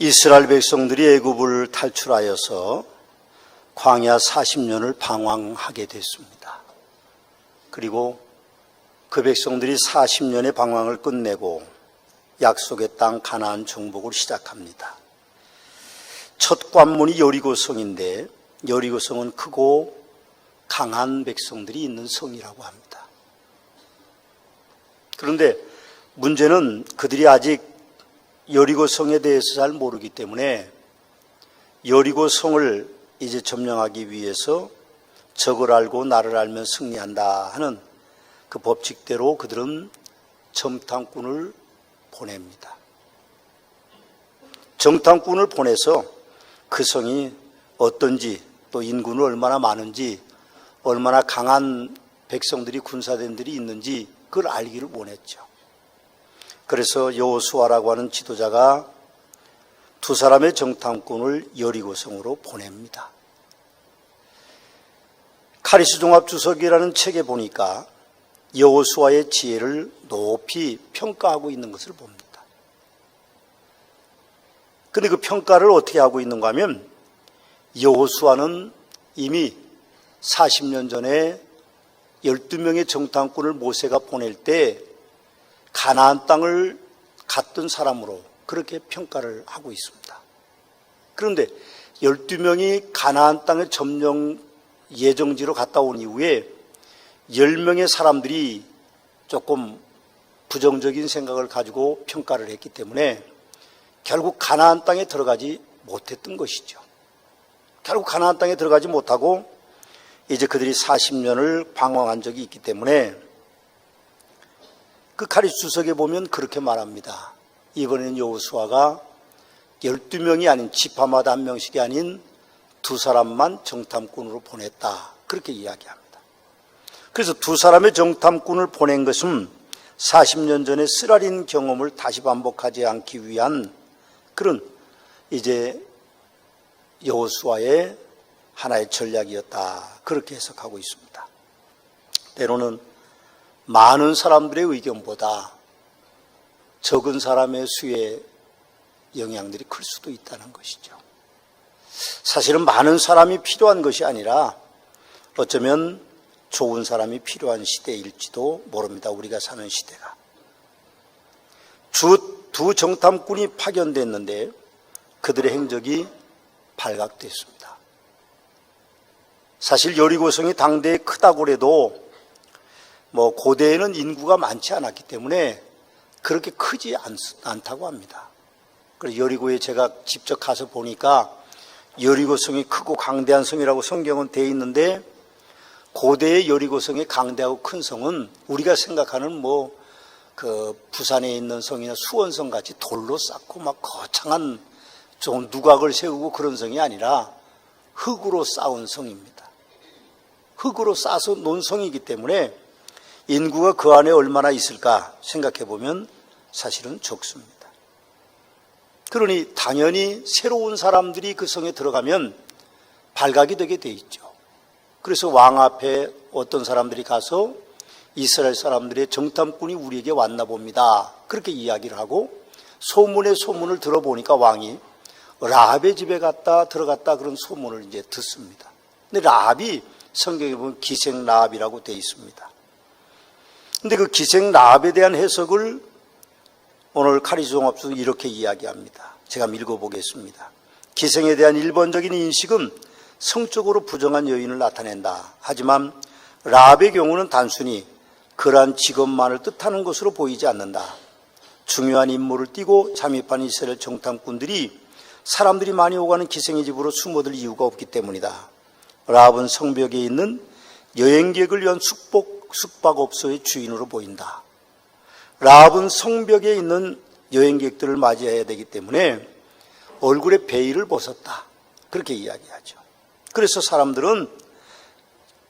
이스라엘 백성들이 애굽을 탈출하여서 광야 40년을 방황하게 됐습니다. 그리고 그 백성들이 40년의 방황을 끝내고 약속의 땅 가나안 정복을 시작합니다. 첫 관문이 여리고성인데 여리고성은 크고 강한 백성들이 있는 성이라고 합니다. 그런데 문제는 그들이 아직 여리고성에 대해서 잘 모르기 때문에 여리고성을 이제 점령하기 위해서 적을 알고 나를 알면 승리한다 하는 그 법칙대로 그들은 정탐꾼을 보냅니다. 정탐꾼을 보내서 그 성이 어떤지, 또 인구는 얼마나 많은지, 얼마나 강한 백성들이 군사대들이 있는지 그걸 알기를 원했죠. 그래서 여호수아라고 하는 지도자가 두 사람의 정탐꾼을 여리고성으로 보냅니다. 카리스 종합주석이라는 책에 보니까 여호수아의 지혜를 높이 평가하고 있는 것을 봅니다. 그런데 그 평가를 어떻게 하고 있는가 하면 여호수아는 이미 40년 전에 12명의 정탐꾼을 모세가 보낼 때 가나안 땅을 갔던 사람으로 그렇게 평가를 하고 있습니다. 그런데 12명이 가나안 땅의 점령 예정지로 갔다 온 이후에 10명의 사람들이 조금 부정적인 생각을 가지고 평가를 했기 때문에 결국 가나안 땅에 들어가지 못했던 것이죠. 결국 가나안 땅에 들어가지 못하고 이제 그들이 40년을 방황한 적이 있기 때문에 그 카리스 주석에 보면 그렇게 말합니다. 이번에는 여호수아가 12명이 아닌 지파마다 한 명씩이 아닌 두 사람만 정탐꾼으로 보냈다. 그렇게 이야기합니다. 그래서 두 사람의 정탐꾼을 보낸 것은 40년 전의 쓰라린 경험을 다시 반복하지 않기 위한 그런 이제 여호수아의 하나의 전략이었다. 그렇게 해석하고 있습니다. 때로는 많은 사람들의 의견보다 적은 사람의 수의 영향들이 클 수도 있다는 것이죠. 사실은 많은 사람이 필요한 것이 아니라 어쩌면 좋은 사람이 필요한 시대일지도 모릅니다. 우리가 사는 시대가. 두 정탐꾼이 파견됐는데 그들의 행적이 발각됐습니다. 사실 여리고성이 당대에 크다고 해도 고대에는 인구가 많지 않았기 때문에 그렇게 크지 않다고 합니다. 그래서 여리고에 제가 직접 가서 보니까 여리고성이 크고 강대한 성이라고 성경은 되어 있는데 고대의 여리고성의 강대하고 큰 성은 우리가 생각하는 부산에 있는 성이나 수원성 같이 돌로 쌓고 막 거창한 좋은 누각을 세우고 그런 성이 아니라 흙으로 쌓은 성입니다. 흙으로 쌓아서 놓은 성이기 때문에 인구가 그 안에 얼마나 있을까 생각해 보면 사실은 적습니다. 그러니 당연히 새로운 사람들이 그 성에 들어가면 발각이 되게 돼 있죠. 그래서 왕 앞에 어떤 사람들이 가서 이스라엘 사람들의 정탐꾼이 우리에게 왔나 봅니다. 그렇게 이야기를 하고 소문의 소문을 들어보니까 왕이 라합의 집에 들어갔다 그런 소문을 이제 듣습니다. 근데 라합이 성경에 보면 기생 라합이라고 되어 있습니다. 근데 그 기생 라합에 대한 해석을 오늘 카리스 종합주석이 이렇게 이야기합니다. 제가 읽어보겠습니다. 기생에 대한 일반적인 인식은 성적으로 부정한 여인을 나타낸다. 하지만 라합의 경우는 단순히 그러한 직업만을 뜻하는 것으로 보이지 않는다. 중요한 임무를 띠고 잠입한 이스라엘 정탐꾼들이 사람들이 많이 오가는 기생의 집으로 숨어들 이유가 없기 때문이다. 라합은 성벽에 있는 여행객을 위한 숙박업소의 주인으로 보인다. 라합은 성벽에 있는 여행객들을 맞이해야 되기 때문에 얼굴에 베일을 벗었다. 그렇게 이야기하죠. 그래서 사람들은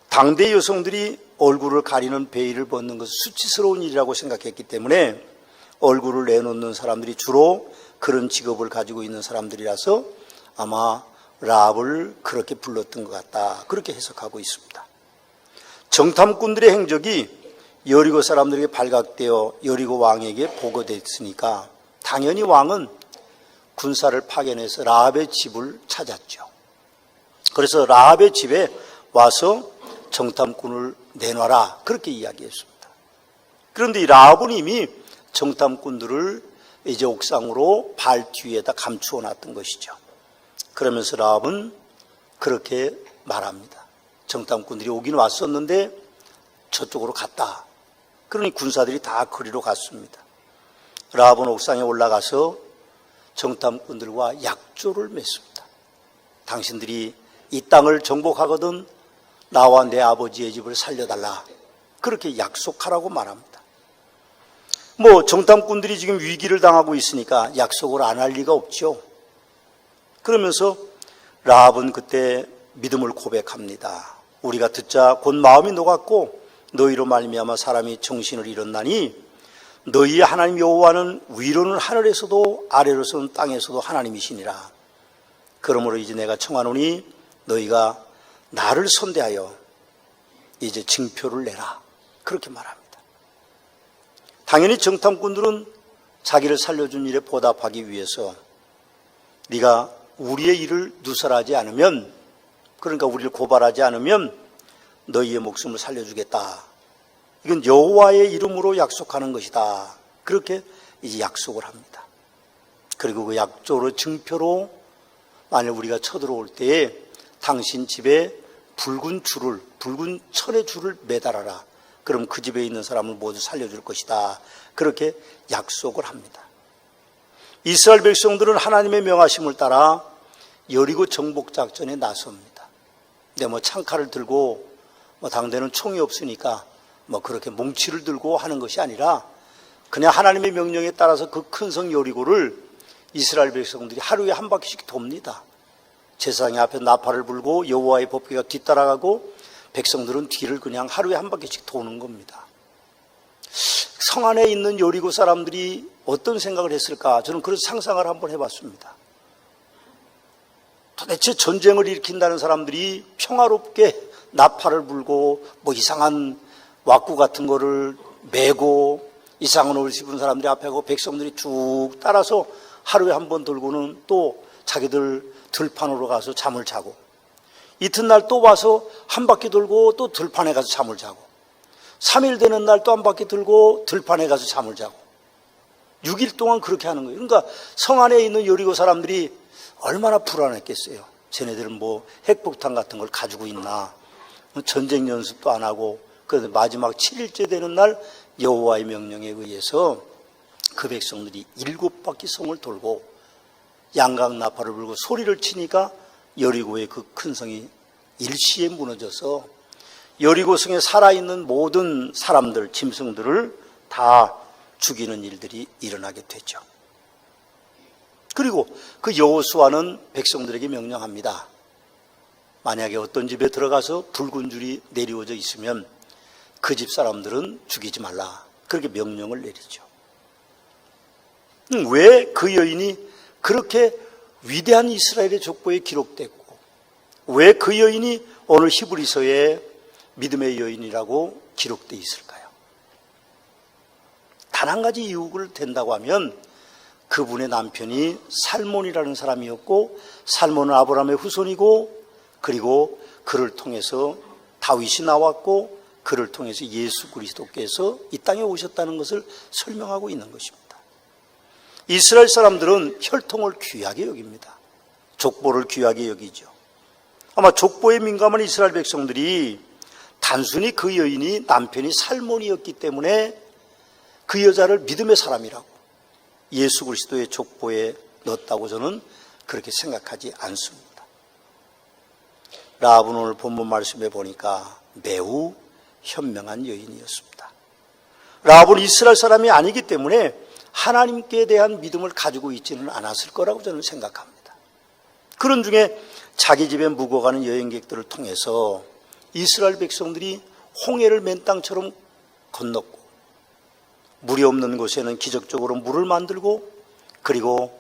당대 여성들이 얼굴을 가리는 베일을 벗는 것은 수치스러운 일이라고 생각했기 때문에 얼굴을 내놓는 사람들이 주로 그런 직업을 가지고 있는 사람들이라서 아마 라합을 그렇게 불렀던 것 같다. 그렇게 해석하고 있습니다. 정탐꾼들의 행적이 여리고 사람들에게 발각되어 여리고 왕에게 보고됐으니까 당연히 왕은 군사를 파견해서 라합의 집을 찾았죠. 그래서 라합의 집에 와서 정탐꾼을 내놔라, 그렇게 이야기했습니다. 그런데 이 라합은 이미 정탐꾼들을 이제 옥상으로 발 뒤에다 감추어 놨던 것이죠. 그러면서 라합은 그렇게 말합니다. 정탐꾼들이 오긴 왔었는데 저쪽으로 갔다. 그러니 군사들이 다 그리로 갔습니다. 라합은 옥상에 올라가서 정탐꾼들과 약조를 맺습니다. 당신들이 이 땅을 정복하거든 나와 내 아버지의 집을 살려달라, 그렇게 약속하라고 말합니다. 정탐꾼들이 지금 위기를 당하고 있으니까 약속을 안 할 리가 없죠. 그러면서 라합은 그때 믿음을 고백합니다. 우리가 듣자 곧 마음이 녹았고 너희로 말미암아 사람이 정신을 잃었나니 너희의 하나님 여호와는 위로는 하늘에서도 아래로서는 땅에서도 하나님이시니라. 그러므로 이제 내가 청하노니 너희가 나를 선대하여 이제 징표를 내라, 그렇게 말합니다. 당연히 정탐꾼들은 자기를 살려준 일에 보답하기 위해서 네가 우리의 일을 누설하지 않으면, 그러니까 우리를 고발하지 않으면 너희의 목숨을 살려주겠다, 이건 여호와의 이름으로 약속하는 것이다, 그렇게 이제 약속을 합니다. 그리고 그 약조로 증표로 만일 우리가 쳐들어올 때에 당신 집에 붉은 철의 줄을 매달아라. 그럼 그 집에 있는 사람을 모두 살려줄 것이다, 그렇게 약속을 합니다. 이스라엘 백성들은 하나님의 명하심을 따라 여리고 정복작전에 나섭니다. 근데 창칼을 들고 당대는 총이 없으니까 그렇게 몽치를 들고 하는 것이 아니라 그냥 하나님의 명령에 따라서 그 큰 성 여리고를 이스라엘 백성들이 하루에 한 바퀴씩 돕니다. 제사장이 앞에 나팔을 불고 여호와의 법궤가 뒤따라가고 백성들은 뒤를 그냥 하루에 한 바퀴씩 도는 겁니다. 성 안에 있는 여리고 사람들이 어떤 생각을 했을까? 저는 그런 상상을 한번 해봤습니다. 도대체 전쟁을 일으킨다는 사람들이 평화롭게 나팔을 불고 이상한 왁구 같은 거를 메고 이상한 옷을 입은 사람들이 앞에 가고 백성들이 쭉 따라서 하루에 한 번 돌고는 또 자기들 들판으로 가서 잠을 자고, 이튿날 또 와서 한 바퀴 돌고 또 들판에 가서 잠을 자고, 3일 되는 날 또 한 바퀴 돌고 들판에 가서 잠을 자고, 6일 동안 그렇게 하는 거예요. 그러니까 성 안에 있는 여리고 사람들이 얼마나 불안했겠어요. 쟤네들은 핵폭탄 같은 걸 가지고 있나, 전쟁 연습도 안 하고. 그래서 마지막 7일째 되는 날 여호와의 명령에 의해서 그 백성들이 7바퀴 성을 돌고 양각 나팔을 불고 소리를 치니까 여리고의 그 큰 성이 일시에 무너져서 여리고 성에 살아있는 모든 사람들, 짐승들을 다 죽이는 일들이 일어나게 되죠. 그리고 그 여호수아는 백성들에게 명령합니다. 만약에 어떤 집에 들어가서 붉은 줄이 내리워져 있으면 그 집 사람들은 죽이지 말라, 그렇게 명령을 내리죠. 왜 그 여인이 그렇게 위대한 이스라엘의 족보에 기록됐고 왜 그 여인이 오늘 히브리서에 믿음의 여인이라고 기록되어 있을까요? 단 한 가지 이유를 댄다고 하면 그분의 남편이 살몬이라는 사람이었고, 살몬은 아브라함의 후손이고, 그리고 그를 통해서 다윗이 나왔고, 그를 통해서 예수 그리스도께서 이 땅에 오셨다는 것을 설명하고 있는 것입니다. 이스라엘 사람들은 혈통을 귀하게 여깁니다. 족보를 귀하게 여기죠. 아마 족보에 민감한 이스라엘 백성들이 단순히 그 여인이 남편이 살몬이었기 때문에 그 여자를 믿음의 사람이라고 예수 그리스도의 족보에 넣었다고 저는 그렇게 생각하지 않습니다. 라합은 오늘 본문 말씀에 보니까 매우 현명한 여인이었습니다. 라합은 이스라엘 사람이 아니기 때문에 하나님께 대한 믿음을 가지고 있지는 않았을 거라고 저는 생각합니다. 그런 중에 자기 집에 묵어가는 여행객들을 통해서 이스라엘 백성들이 홍해를 맨 땅처럼 건넜고, 물이 없는 곳에는 기적적으로 물을 만들고, 그리고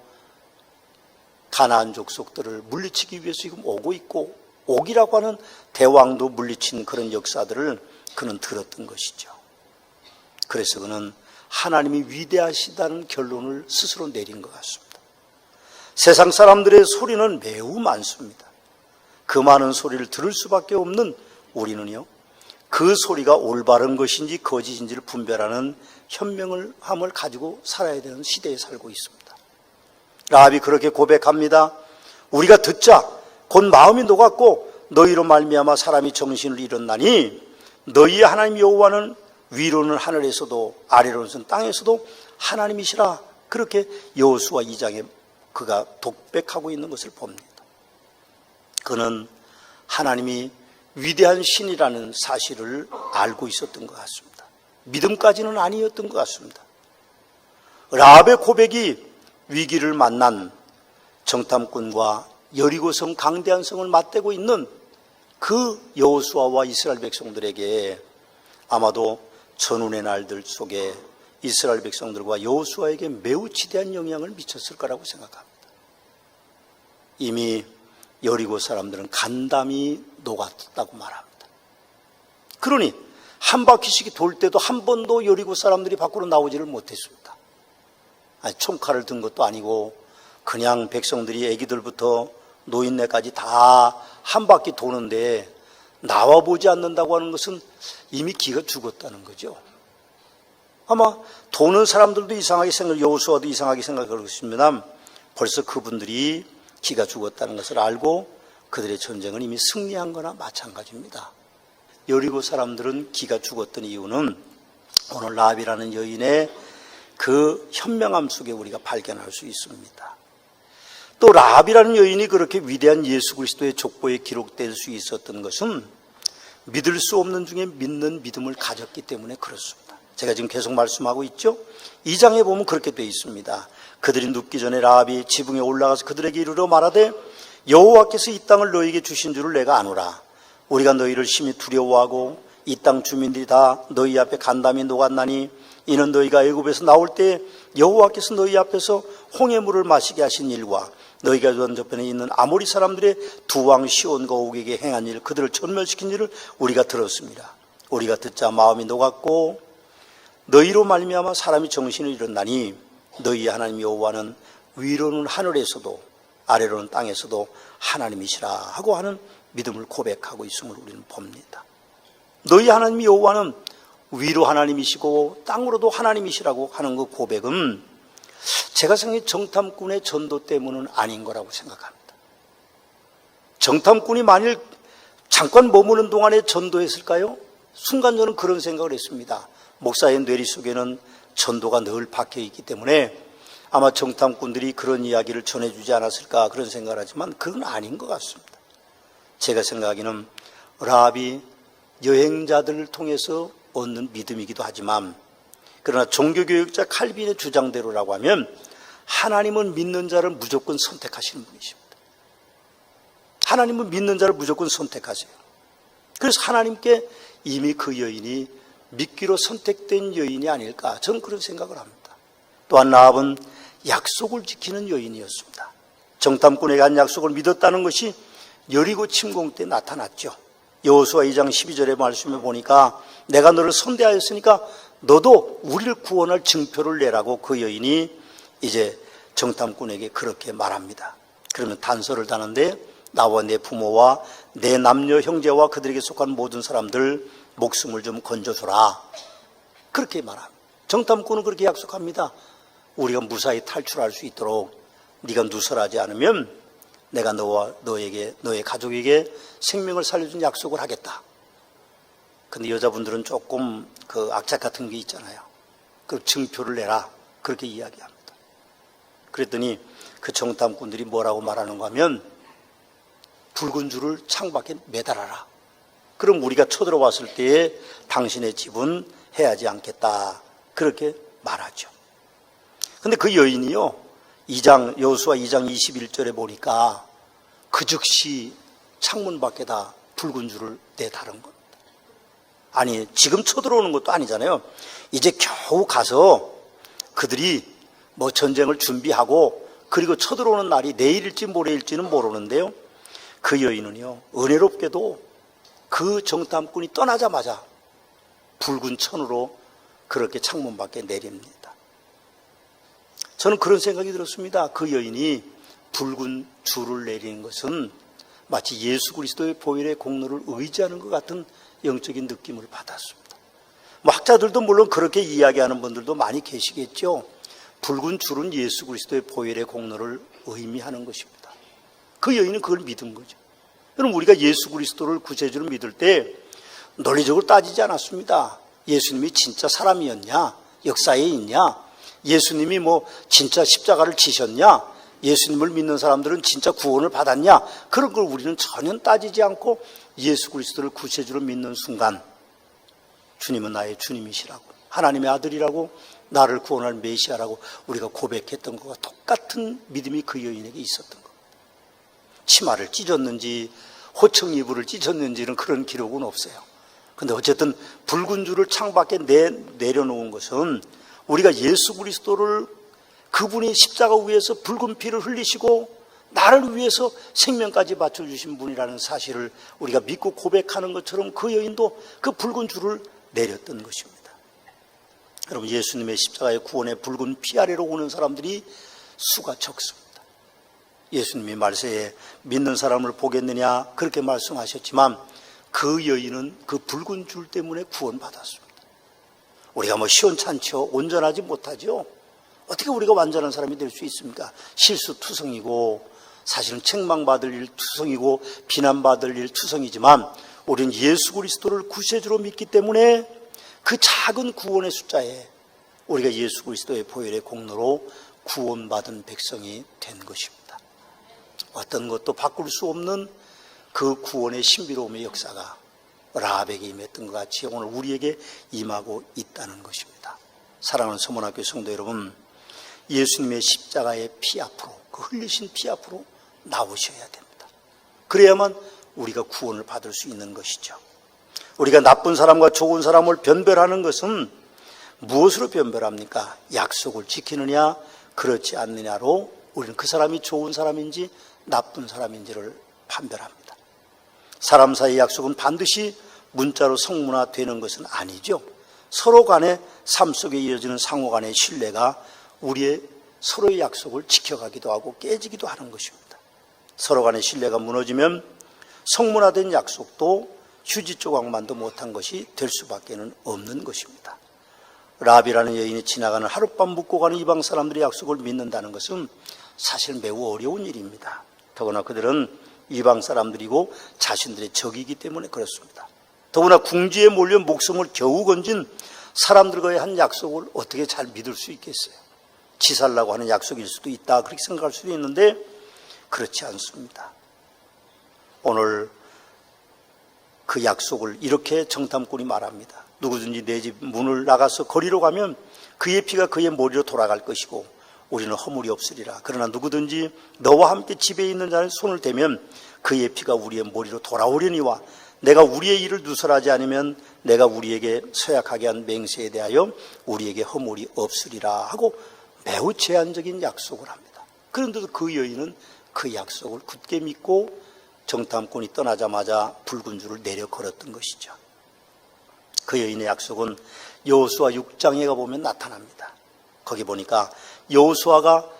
가나안 족속들을 물리치기 위해서 지금 오고 있고, 옥이라고 하는 대왕도 물리친 그런 역사들을 그는 들었던 것이죠. 그래서 그는 하나님이 위대하시다는 결론을 스스로 내린 것 같습니다. 세상 사람들의 소리는 매우 많습니다. 그 많은 소리를 들을 수밖에 없는 우리는요, 그 소리가 올바른 것인지 거짓인지를 분별하는 현명함을 가지고 살아야 되는 시대에 살고 있습니다. 라합이 그렇게 고백합니다. 우리가 듣자 곧 마음이 녹았고 너희로 말미암아 사람이 정신을 잃었나니 너희의 하나님 여호와는 위로는 하늘에서도 아래로는 땅에서도 하나님이시라. 그렇게 여호수아 2장에 그가 독백하고 있는 것을 봅니다. 그는 하나님이 위대한 신이라는 사실을 알고 있었던 것 같습니다. 믿음까지는 아니었던 것 같습니다. 라합의 고백이 위기를 만난 정탐꾼과 여리고성 강대한 성을 맞대고 있는 그 여호수아와 이스라엘 백성들에게 아마도 전운의 날들 속에 이스라엘 백성들과 여호수아에게 매우 지대한 영향을 미쳤을 거라고 생각합니다. 이미 여리고 사람들은 간담이 녹았다고 말합니다. 그러니 한 바퀴씩 돌 때도 한 번도 여리고 사람들이 밖으로 나오지를 못했습니다. 총칼을 든 것도 아니고 그냥 백성들이 애기들부터 노인네까지 다 한 바퀴 도는데 나와보지 않는다고 하는 것은 이미 기가 죽었다는 거죠. 아마 도는 사람들도 이상하게 여호수아도 이상하게 생각할 것입니다. 벌써 그분들이 기가 죽었다는 것을 알고 그들의 전쟁은 이미 승리한 거나 마찬가지입니다. 여리고 사람들은 기가 죽었던 이유는 오늘 라합이라는 여인의 그 현명함 속에 우리가 발견할 수 있습니다. 또 라합이라는 여인이 그렇게 위대한 예수 그리스도의 족보에 기록될 수 있었던 것은 믿을 수 없는 중에 믿는 믿음을 가졌기 때문에 그렇습니다. 제가 지금 계속 말씀하고 있죠. 2장에 보면 그렇게 되어 있습니다. 그들이 눕기 전에 라합이 지붕에 올라가서 그들에게 이르러 말하되 여호와께서 이 땅을 너희에게 주신 줄을 내가 아노라. 우리가 너희를 심히 두려워하고 이 땅 주민들이 다 너희 앞에 간담이 녹았나니 이는 너희가 애굽에서 나올 때 여호와께서 너희 앞에서 홍해물을 마시게 하신 일과 너희가 전저편에 있는 아모리 사람들의 두 왕 시온과 옥에게 행한 일, 그들을 전멸시킨 일을 우리가 들었습니다. 우리가 듣자 마음이 녹았고 너희로 말미암아 사람이 정신을 잃었나니 너희 하나님 여호와는 위로는 하늘에서도 아래로는 땅에서도 하나님이시라 하고 하는 믿음을 고백하고 있음을 우리는 봅니다. 너희 하나님 여호와는 위로 하나님이시고 땅으로도 하나님이시라고 하는 그 고백은 제가 생각해 정탐꾼의 전도 때문은 아닌 거라고 생각합니다. 정탐꾼이 만일 잠깐 머무는 동안에 전도했을까요? 순간 저는 그런 생각을 했습니다. 목사의 뇌리 속에는 전도가 늘 박혀 있기 때문에 아마 정탐꾼들이 그런 이야기를 전해주지 않았을까 그런 생각을 하지만 그건 아닌 것 같습니다. 제가 생각하기는 라합이 여행자들을 통해서 얻는 믿음이기도 하지만 그러나 종교교육자 칼빈의 주장대로라고 하면 하나님은 믿는 자를 무조건 선택하시는 분이십니다. 하나님은 믿는 자를 무조건 선택하세요. 그래서 하나님께 이미 그 여인이 믿기로 선택된 여인이 아닐까 저는 그런 생각을 합니다. 또한 라합은 약속을 지키는 여인이었습니다. 정탐꾼에게 한 약속을 믿었다는 것이 여리고 침공 때 나타났죠. 여호수아 2장 12절의 말씀을 보니까 내가 너를 선대하였으니까 너도 우리를 구원할 증표를 내라고 그 여인이 이제 정탐꾼에게 그렇게 말합니다. 그러면 단서를 다는데 나와 내 부모와 내 남녀 형제와 그들에게 속한 모든 사람들 목숨을 좀 건져줘라. 그렇게 말합니다. 정탐꾼은 그렇게 약속합니다. 우리가 무사히 탈출할 수 있도록 네가 누설하지 않으면 내가 너와 너의 가족에게 생명을 살려준 약속을 하겠다. 근데 여자분들은 조금 그 악착 같은 게 있잖아요. 그 증표를 내라. 그렇게 이야기합니다. 그랬더니 그 정탐꾼들이 뭐라고 말하는가 하면 붉은 줄을 창밖에 매달아라. 그럼 우리가 쳐들어왔을 때에 당신의 집은 해하지 않겠다. 그렇게 말하죠. 근데 그 여인이요. 여호수아 2장 21절에 보니까 그 즉시 창문 밖에다 붉은 줄을 내다른 겁니다. 아니 지금 쳐들어오는 것도 아니잖아요. 이제 겨우 가서 그들이 뭐 전쟁을 준비하고 그리고 쳐들어오는 날이 내일일지 모레일지는 모르는데요. 그 여인은요 은혜롭게도 그 정탐꾼이 떠나자마자 붉은 천으로 그렇게 창문 밖에 내립니다. 저는 그런 생각이 들었습니다. 그 여인이 붉은 줄을 내리는 것은 마치 예수 그리스도의 보혈의 공로를 의지하는 것 같은 영적인 느낌을 받았습니다. 학자들도 물론 그렇게 이야기하는 분들도 많이 계시겠죠. 붉은 줄은 예수 그리스도의 보혈의 공로를 의미하는 것입니다. 그 여인은 그걸 믿은 거죠. 여러분, 우리가 예수 그리스도를 구세주로 믿을 때 논리적으로 따지지 않았습니다. 예수님이 진짜 사람이었냐? 역사에 있냐? 예수님이 진짜 십자가를 지셨냐? 예수님을 믿는 사람들은 진짜 구원을 받았냐? 그런 걸 우리는 전혀 따지지 않고 예수 그리스도를 구세주로 믿는 순간 주님은 나의 주님이시라고, 하나님의 아들이라고, 나를 구원할 메시아라고 우리가 고백했던 것과 똑같은 믿음이 그 여인에게 있었던 것. 치마를 찢었는지 호청 이불을 찢었는지는 그런 기록은 없어요. 근데 어쨌든 붉은 줄을 창밖에 내려놓은 것은 우리가 예수 그리스도를, 그분이 십자가 위에서 붉은 피를 흘리시고 나를 위해서 생명까지 바쳐주신 분이라는 사실을 우리가 믿고 고백하는 것처럼 그 여인도 그 붉은 줄을 내렸던 것입니다. 여러분, 예수님의 십자가의 구원의 붉은 피 아래로 오는 사람들이 수가 적습니다. 예수님이 말세에 믿는 사람을 보겠느냐 그렇게 말씀하셨지만 그 여인은 그 붉은 줄 때문에 구원받았습니다. 우리가 시원찮죠. 온전하지 못하죠. 어떻게 우리가 완전한 사람이 될 수 있습니까? 실수투성이고 사실은 책망받을 일 투성이고 비난받을 일 투성이지만 우리는 예수 그리스도를 구세주로 믿기 때문에 그 작은 구원의 숫자에 우리가 예수 그리스도의 보혈의 공로로 구원받은 백성이 된 것입니다. 어떤 것도 바꿀 수 없는 그 구원의 신비로움의 역사가 라합에게 임했던 것 같이 오늘 우리에게 임하고 있다는 것입니다. 사랑하는 서문학교 성도 여러분, 예수님의 십자가의 피 앞으로, 그 흘리신 피 앞으로 나오셔야 됩니다. 그래야만 우리가 구원을 받을 수 있는 것이죠. 우리가 나쁜 사람과 좋은 사람을 변별하는 것은 무엇으로 변별합니까? 약속을 지키느냐 그렇지 않느냐로 우리는 그 사람이 좋은 사람인지 나쁜 사람인지를 판별합니다. 사람 사이의 약속은 반드시 문자로 성문화되는 것은 아니죠. 서로 간의 삶 속에 이어지는 상호 간의 신뢰가 우리의 서로의 약속을 지켜가기도 하고 깨지기도 하는 것입니다. 서로 간의 신뢰가 무너지면 성문화된 약속도 휴지 조각만도 못한 것이 될 수밖에 없는 것입니다. 라합이라는 여인이 지나가는 하룻밤 묵고 가는 이방 사람들의 약속을 믿는다는 것은 사실 매우 어려운 일입니다. 더구나 그들은 이방 사람들이고 자신들의 적이기 때문에 그렇습니다. 더구나 궁지에 몰려 목숨을 겨우 건진 사람들과의 한 약속을 어떻게 잘 믿을 수 있겠어요? 치살라고 하는 약속일 수도 있다 그렇게 생각할 수도 있는데 그렇지 않습니다. 오늘 그 약속을 이렇게 정탐꾼이 말합니다. 누구든지 내 집 문을 나가서 거리로 가면 그의 피가 그의 머리로 돌아갈 것이고 우리는 허물이 없으리라. 그러나 누구든지 너와 함께 집에 있는 자의 손을 대면 그의 피가 우리의 머리로 돌아오려니와 내가 우리의 일을 누설하지 않으면 내가 우리에게 서약하게 한 맹세에 대하여 우리에게 허물이 없으리라 하고 매우 제한적인 약속을 합니다. 그런데도 그 여인은 그 약속을 굳게 믿고 정탐꾼이 떠나자마자 붉은 줄을 내려 걸었던 것이죠. 그 여인의 약속은 여호수아 6장에 가보면 나타납니다. 거기 보니까 여호수아가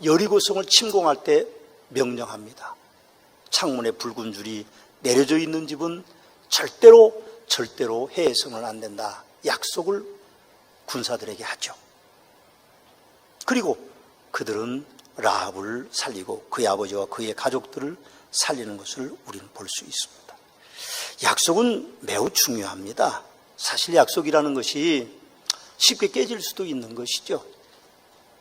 여리고성을 침공할 때 명령합니다. 창문에 붉은 줄이 내려져 있는 집은 절대로 해서는 안 된다. 약속을 군사들에게 하죠. 그리고 그들은 라합을 살리고 그의 아버지와 그의 가족들을 살리는 것을 우리는 볼 수 있습니다. 약속은 매우 중요합니다. 사실 약속이라는 것이 쉽게 깨질 수도 있는 것이죠.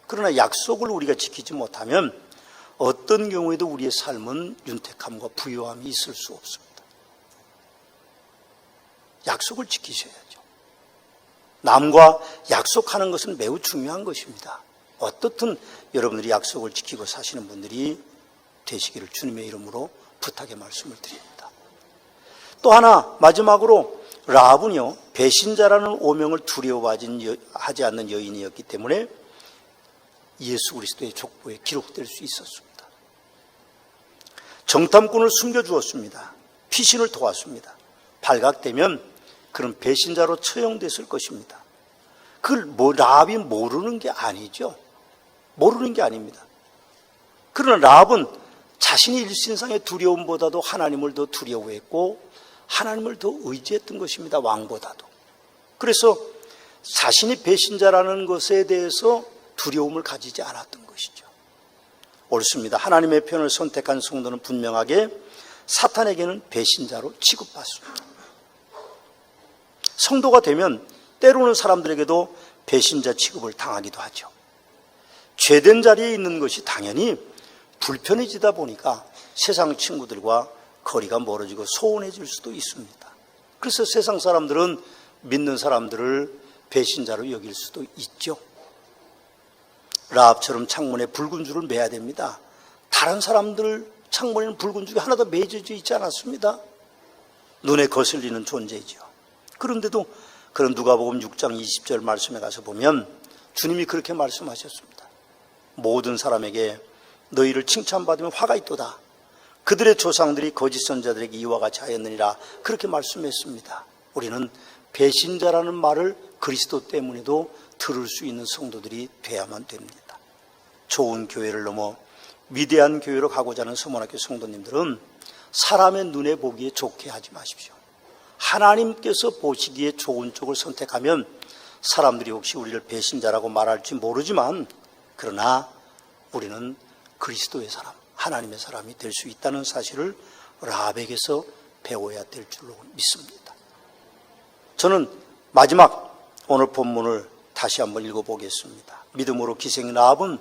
그러나 약속을 우리가 지키지 못하면 어떤 경우에도 우리의 삶은 윤택함과 부요함이 있을 수 없습니다. 약속을 지키셔야죠. 남과 약속하는 것은 매우 중요한 것입니다. 어떻든 여러분들이 약속을 지키고 사시는 분들이 되시기를 주님의 이름으로 부탁의 말씀을 드립니다. 또 하나 마지막으로 라합은요 배신자라는 오명을 두려워하지 않는 여인이었기 때문에 예수 그리스도의 족보에 기록될 수 있었습니다. 정탐꾼을 숨겨주었습니다. 피신을 도왔습니다. 발각되면 그런 배신자로 처형됐을 것입니다. 그걸 라합이 모르는 게 아니죠. 모르는 게 아닙니다. 그러나 라합은 자신이 일신상의 두려움보다도 하나님을 더 두려워했고 하나님을 더 의지했던 것입니다. 왕보다도. 그래서 자신이 배신자라는 것에 대해서 두려움을 가지지 않았던 것이죠. 옳습니다. 하나님의 편을 선택한 성도는 분명하게 사탄에게는 배신자로 취급받습니다. 성도가 되면 때로는 사람들에게도 배신자 취급을 당하기도 하죠. 죄된 자리에 있는 것이 당연히 불편해지다 보니까 세상 친구들과 거리가 멀어지고 소원해질 수도 있습니다. 그래서 세상 사람들은 믿는 사람들을 배신자로 여길 수도 있죠. 라합처럼 창문에 붉은 줄을 매야 됩니다. 다른 사람들 창문에는 붉은 줄이 하나도 매여져 있지 않았습니다. 눈에 거슬리는 존재이죠. 그런데도 그런 누가복음 6장 20절 말씀에 가서 보면 주님이 그렇게 말씀하셨습니다. 모든 사람에게 너희를 칭찬받으면 화가 있도다. 그들의 조상들이 거짓 선자들에게 이와 같이 하였느니라. 그렇게 말씀했습니다. 우리는 배신자라는 말을 그리스도 때문에도 들을 수 있는 성도들이 돼야만 됩니다. 좋은 교회를 넘어 위대한 교회로 가고자 하는 서문학교 성도님들은 사람의 눈에 보기에 좋게 하지 마십시오. 하나님께서 보시기에 좋은 쪽을 선택하면 사람들이 혹시 우리를 배신자라고 말할지 모르지만 그러나 우리는 그리스도의 사람, 하나님의 사람이 될 수 있다는 사실을 라합에게서 배워야 될 줄로 믿습니다. 저는 마지막 오늘 본문을 다시 한번 읽어보겠습니다. 믿음으로 기생인 라합은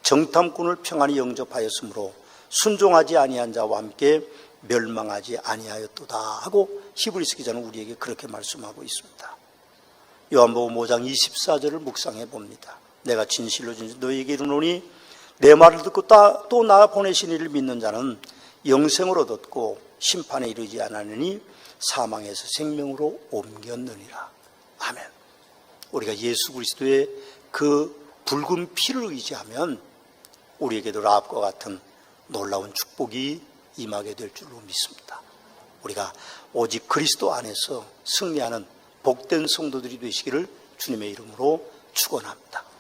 정탐꾼을 평안히 영접하였으므로 순종하지 아니한 자와 함께 멸망하지 아니하였도다 하고 히브리서 기자는 우리에게 그렇게 말씀하고 있습니다. 요한복음 5장 24절을 묵상해 봅니다. 내가 진실로 너희에게 이르노니 내 말을 듣고 또 나 보내신 이를 믿는 자는 영생을 얻었고 심판에 이르지 않았느니 사망에서 생명으로 옮겼느니라. 아멘. 우리가 예수 그리스도의 그 붉은 피를 의지하면 우리에게도 라합과 같은 놀라운 축복이 임하게 될 줄로 믿습니다. 우리가 오직 그리스도 안에서 승리하는 복된 성도들이 되시기를 주님의 이름으로 축원합니다.